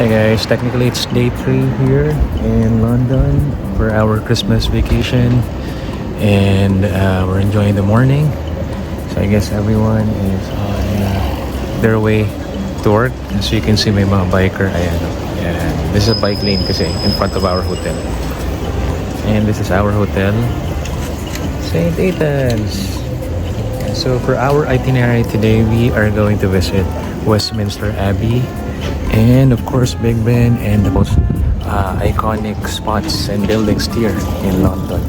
Hey guys, technically it's day 3 here in London for our Christmas vacation, and we're enjoying the morning. So I guess everyone is on their way to work. As you can see, may mga biker. Ayan, and this is a bike lane kasi in front of our hotel. And this is our hotel, St. Ethan's. So for our itinerary today, we are going to visit Westminster Abbey, and of course Big Ben, and the most iconic spots and buildings here in London.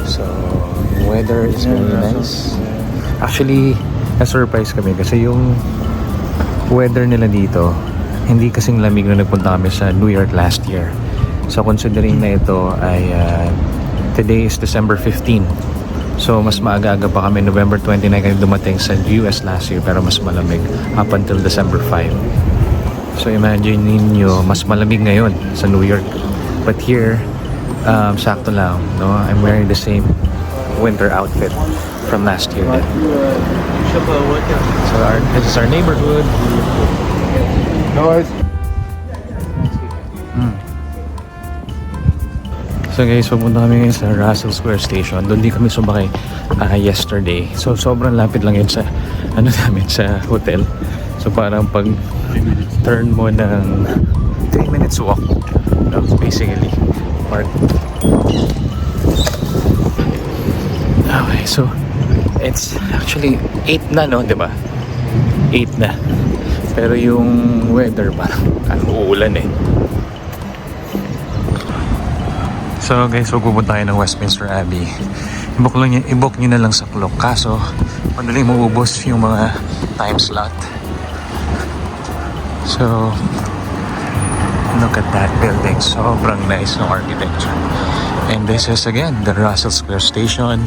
So weather is very nice. Actually, na-surprise kami kasi yung weather nila dito hindi kasing lamig na nagpunta kami sa New York last year. So considering na ito ay today is December 15, so mas maaga-aga pa kami. November 29 kami dumating sa US last year, pero mas malamig up until December 5. So imagine ninyo, mas malamig ngayon sa New York. But here, sakto lang, no? I'm wearing the same winter outfit from last year then. So this is our neighborhood. So guys, pupunta kami ngayon sa Russell Square Station. Doon din kami sumakay yesterday. So sobrang lapit lang yun sa namin sa hotel. So parang pag turn mo ng 3 minutes walk, no, basically park. Okay, so it's actually 8 na, no, diba? 8 na. Pero yung weather parang uulan eh. So guys, pupunta tayo ng Westminster Abbey. I-book nyo na lang sa clock. Kaso, madaling maubos yung mga time slot. So, look at that building. Sobrang nice ng architecture. And this is again, the Russell Square Station.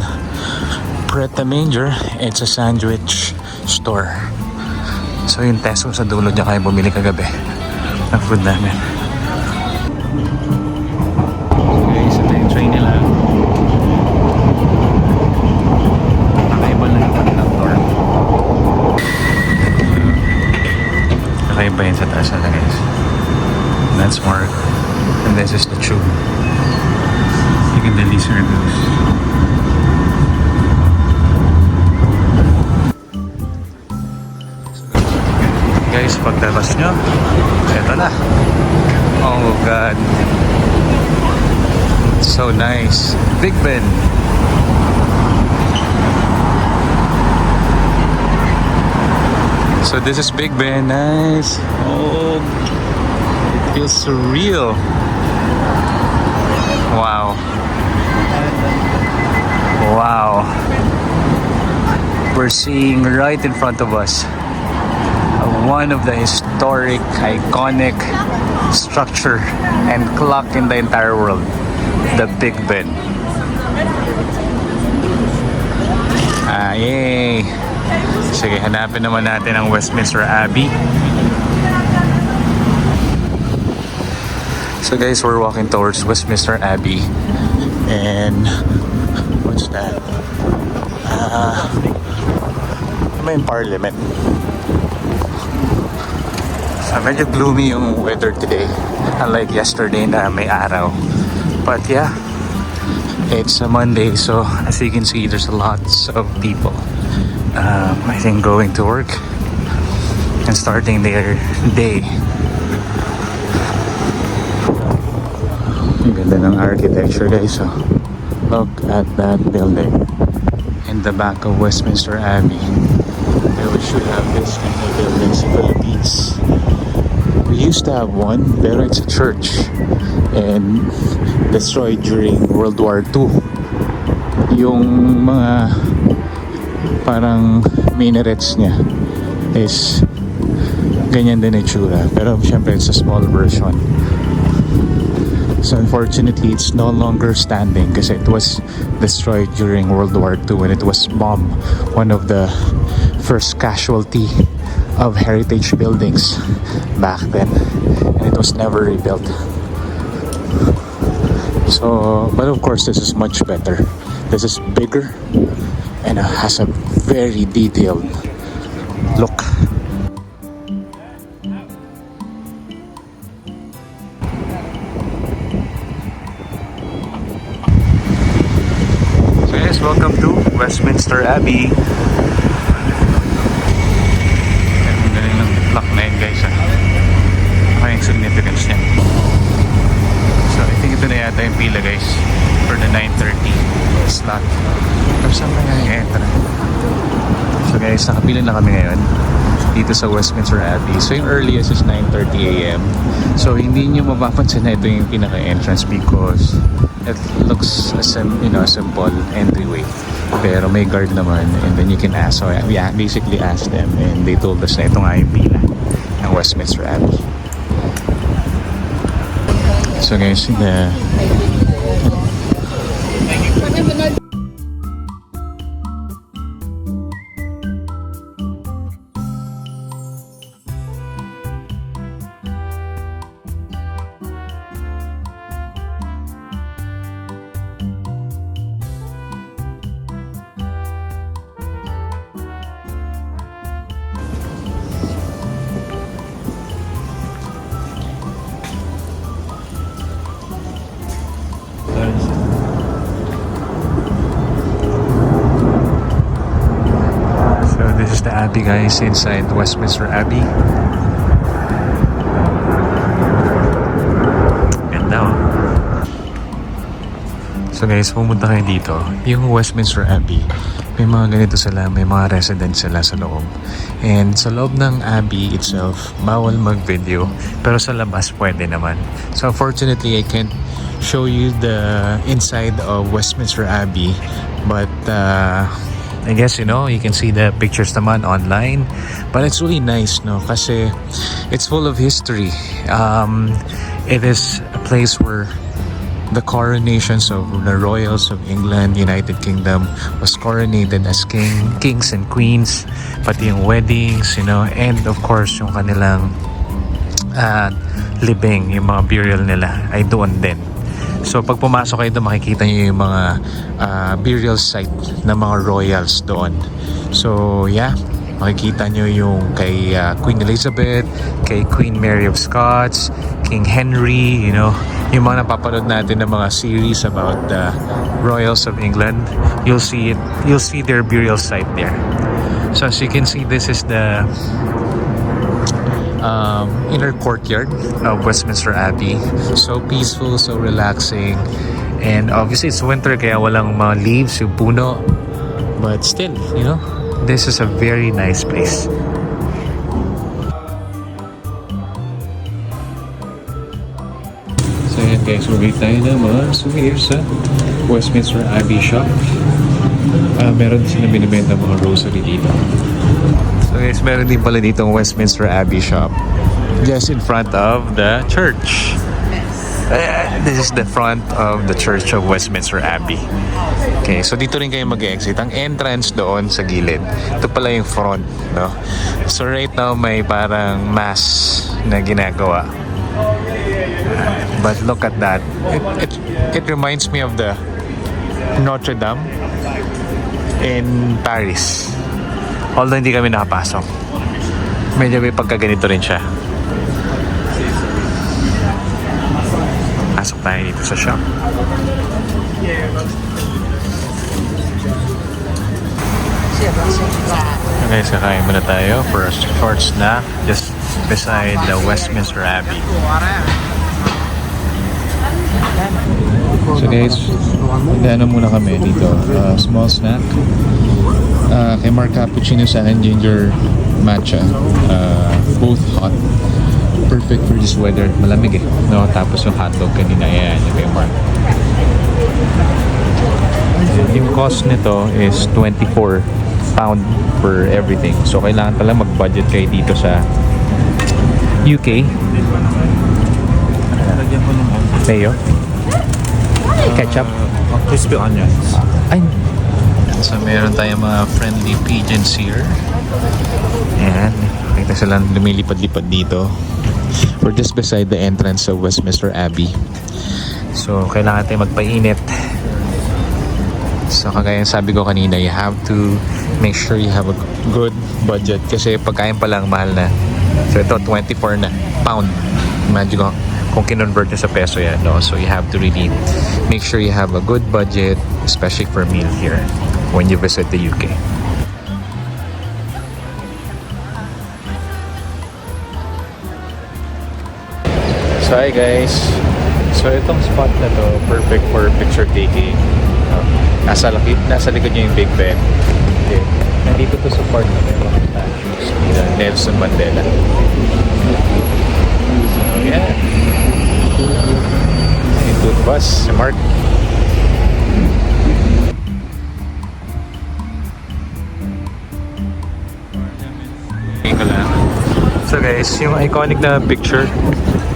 Pret a Manger, it's a sandwich store. So yung Tesco sa dulo dyan kayo bumili kagabi ng food namin. Kakaiba yun sa taas na guys. That's Mark. And this is the tube. You can delete those. Guys, pagtabas nyo, eto na. Oh God. So nice. Big Ben. So this is Big Ben. Nice. Oh, it feels surreal. Wow. Wow. We're seeing right in front of us one of the historic, iconic structure and clock in the entire world, the Big Ben. Yay! Sige, hanapin naman natin ang Westminster Abbey. So guys, we're walking towards Westminster Abbey. And what's that? May Parliament. So medyo gloomy yung weather today, unlike yesterday na may araw. But yeah, it's a Monday, so as you can see, there's lots of people. I think going to work and starting their day. Ang ganda ng architecture guys. So look at that building in the back of Westminster Abbey. We should have this kind of buildings in the Philippines. We used to have one, pero it's a church and destroyed during World War II. Yung mga parang minarets niya is ganyan din itsura, pero syempre it's a small version. So unfortunately it's no longer standing kasi it was destroyed during World War II when it was bombed, one of the first casualty of heritage buildings back then, and it was never rebuilt. So but of course this is much better. This is bigger and has a very detailed look. Westminster Abbey. Ang galing ng clock na yun, guys. Ano yung significance niya? So I think ito na yata yung pila, guys, for the 9:30 slot. Pero saan na nga yung entrance? So guys, nakapila na kami ngayon dito sa Westminster Abbey. So yung earliest is 9:30 AM. So hindi nyo mapapansin na ito yung pinaka-entrance because it looks a simple entryway. Pero may guard naman and then you can ask. So we basically asked them and they told us na ito nga yung pila ng Westminster Abbey. So guys, this is the Abbey, guys, inside Westminster Abbey. Ganda, oh. So guys, pumunta kayo dito. Yung Westminster Abbey, may mga ganito sila, may mga residents sila sa loob. And sa loob ng Abbey itself, bawal mag-video. Pero sa labas, pwede naman. So unfortunately, I can't show you the inside of Westminster Abbey. But I guess, you can see the pictures naman online. But it's really nice, no? Kasi it's full of history. It is a place where the coronations of the royals of England, United Kingdom was coronated as kings and queens. Pati yung weddings, and of course, yung kanilang libing, yung mga burial nila ay doon din. So pag pumasok kayo doon, makikita nyo yung mga burial site ng mga royals doon. So yeah, makikita nyo yung kay Queen Elizabeth, kay Queen Mary of Scots, King Henry, yung mga napapanood natin ng mga series about the royals of England. You'll see their burial site there. So as you can see, this is the inner courtyard of Westminster Abbey. So peaceful, so relaxing, and obviously it's winter kaya walang mga leaves, yung puno, but still, this is a very nice place. So yan guys, bumili tayo ng mga souvenirs sa Westminster Abbey shop. Meron sila binibenta mga rosary dito. So guys, meron din pala dito ang Westminster Abbey shop just in front of the church. This is the front of the Church of Westminster Abbey. Okay, so dito rin kayo mag-exit. Ang entrance doon sa gilid. Ito pala yung front, no? So right now may parang mass na ginagawa. But look at that. It reminds me of the Notre Dame in Paris. Although hindi kami nakapasok. Medyo may pagkaganito rin siya. Pasok tayo dito sa shop. Okay, so kakain muna tayo for a short snack just beside the Westminster Abbey. So guys, ano muna kami dito. Small snack. Kay Mark cappuccino, sa akin ginger matcha. Both hot. Perfect for this weather. Malamig no? Tapos yung hotdog kanina, yan yung kay Mark. Yung cost nito is £24 for everything. So kailangan pala mag-budget kayo dito sa UK. Mayo? Ketchup? Crispy onions. Ay! So meron tayong mga friendly pigeons here. Ayan. Kita silang lumilipad-lipad dito. We're just beside the entrance of Westminster Abbey. So kailangan tayo magpainit. So kagaya sabi ko kanina, you have to make sure you have a good budget. Kasi pagkain pa lang mahal na. So ito, 24 na pound. Imagine ko kung kinonvert nyo sa peso yan, no? So you have to really make sure you have a good budget, especially for a meal here. when you visit the UK. So hi guys, so itong spot na to perfect for picture taking. Nasa likod niya yung Big Ben. Okay. Nandito to sa part na may mga statues ni Nelson Mandela. So yeah, ito bus si Mark. So guys, yung iconic na picture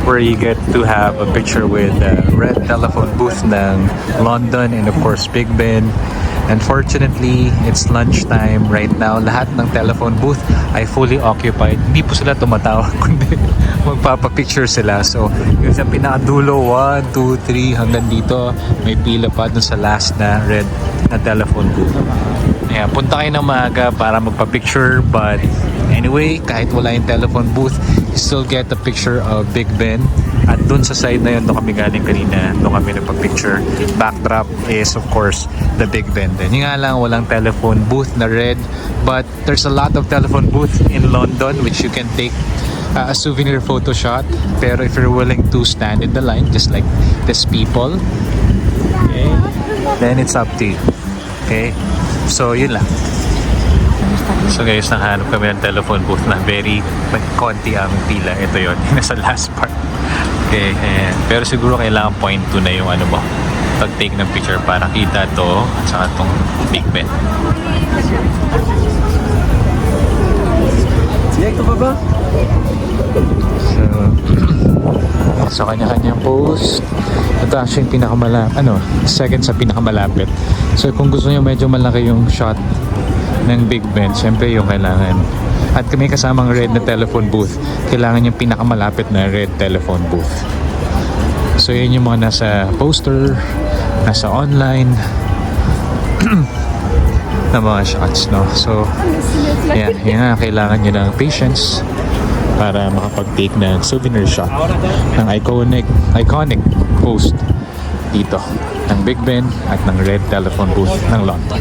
where you get to have a picture with the red telephone booth ng London and of course Big Ben. Unfortunately, it's lunchtime right now. Lahat ng telephone booth ay fully occupied. Hindi po sila tumatawag kundi magpapapicture sila. So, yung sa pinakadulo, 1, 2, 3 hanggang dito, may pila pa dun sa last na red na telephone booth. Kaya punta kayo ng maaga para magpa-picture, but anyway, kahit wala yung telephone booth, you still get the picture of Big Ben. At dun sa side na yun, doon kami galing kanina, doon kami nagpa-picture. Backdrop is of course the Big Ben din. Yung nga lang, walang telephone booth na red, but there's a lot of telephone booth in London which you can take a souvenir photo shot. Pero if you're willing to stand in the line, just like these people, okay, then it's up to you. Okay? So, yun lang. So guys, nakahanap kami ng telephone booth na very konti ang pila. Ito yun, nasa last part. Okay, pero siguro kailangan point 2 na yung ano mo, pag-take ng picture para kita to at saka tong Big Ben. So kanya-kanyang post. Ito actually yung second sa pinakamalapit. So kung gusto niyo medyo malaki yung shot ng Big Ben, syempre yung kailangan. At kami kasamang red na telephone booth, kailangan yung pinakamalapit na red telephone booth. So yun yung mga nasa poster, nasa online na mga shots, no? So yan nga, kailangan nyo ng patience para makapag-take ng souvenir shot ng iconic post dito ng Big Ben at ng red telephone booth ng London.